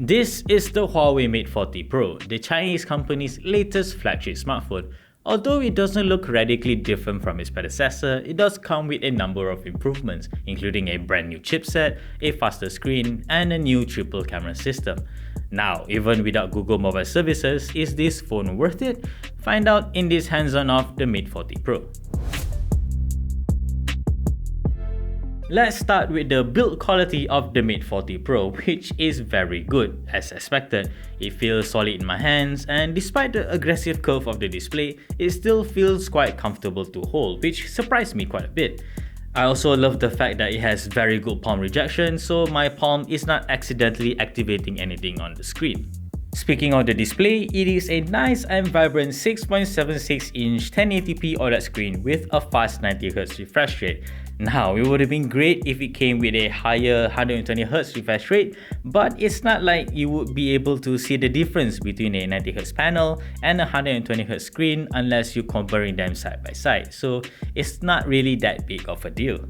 This is the Huawei Mate 40 Pro, the Chinese company's latest flagship smartphone. Although it doesn't look radically different from its predecessor, it does come with a number of improvements, including a brand new chipset, a faster screen, and a new triple camera system. Now, even without Google mobile services, is this phone worth it? Find out in this hands-on of the Mate 40 Pro. Let's start with the build quality of the Mate 40 Pro, which is very good. As expected, it feels solid in my hands, and despite the aggressive curve of the display, it still feels quite comfortable to hold, which surprised me quite a bit. I also love the fact that it has very good palm rejection, so my palm is not accidentally activating anything on the screen. Speaking of the display, it is a nice and vibrant 6.76-inch 1080p OLED screen with a fast 90Hz refresh rate. Now, it would have been great if it came with a higher 120Hz refresh rate, but it's not like you would be able to see the difference between a 90Hz panel and a 120Hz screen unless you're comparing them side by side, so it's not really that big of a deal.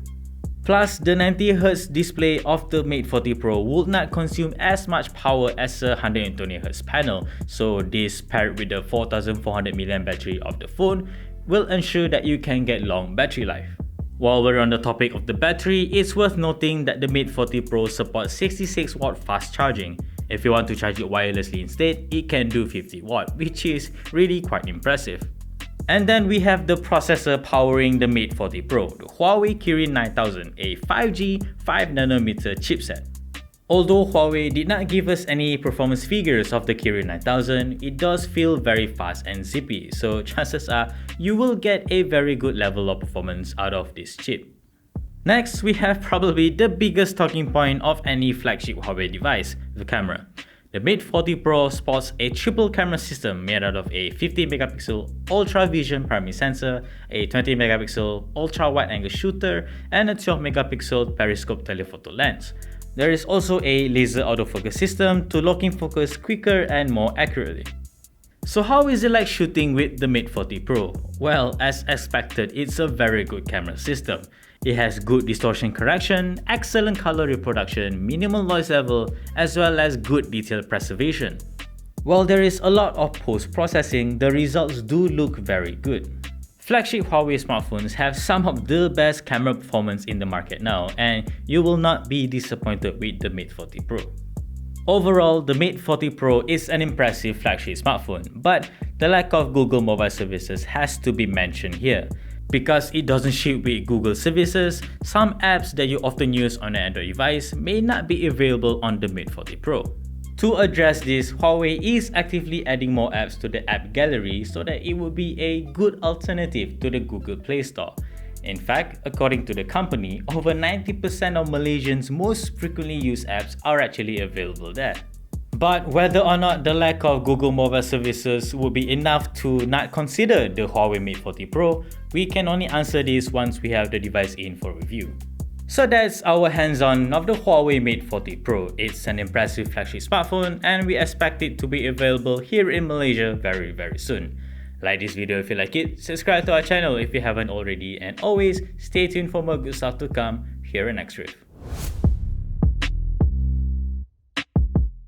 Plus, the 90Hz display of the Mate 40 Pro would not consume as much power as a 120Hz panel, so this paired with the 4400 mAh battery of the phone will ensure that you can get long battery life. While we're on the topic of the battery, it's worth noting that the Mate 40 Pro supports 66W fast charging. If you want to charge it wirelessly instead, it can do 50W, which is really quite impressive. And then we have the processor powering the Mate 40 Pro, the Huawei Kirin 9000, a 5G 5nm chipset. Although Huawei did not give us any performance figures of the Kirin 9000, it does feel very fast and zippy, so chances are you will get a very good level of performance out of this chip. Next, we have probably the biggest talking point of any flagship Huawei device, the camera. The Mate 40 Pro sports a triple camera system made out of a 50MP ultra vision primary sensor, a 20MP ultra wide angle shooter, and a 12MP periscope telephoto lens. There is also a laser autofocus system to lock in focus quicker and more accurately. So how is it like shooting with the Mate 40 Pro? Well, as expected, it's a very good camera system. It has good distortion correction, excellent color reproduction, minimal noise level, as well as good detail preservation. While there is a lot of post-processing, the results do look very good. Flagship Huawei smartphones have some of the best camera performance in the market now, and you will not be disappointed with the Mate 40 Pro. Overall, the Mate 40 Pro is an impressive flagship smartphone, but the lack of Google mobile services has to be mentioned here. Because it doesn't ship with Google services, some apps that you often use on an Android device may not be available on the Mate 40 Pro. To address this, Huawei is actively adding more apps to the app gallery so that it will be a good alternative to the Google Play Store. In fact, according to the company, over 90% of Malaysians' most frequently used apps are actually available there. But whether or not the lack of Google mobile services would be enough to not consider the Huawei Mate 40 Pro, we can only answer this once we have the device in for review. So that's our hands-on of the Huawei Mate 40 Pro. It's an impressive flagship smartphone and we expect it to be available here in Malaysia very soon. Like this video if you like it, subscribe to our channel if you haven't already, and always stay tuned for more good stuff to come here in Next Riff.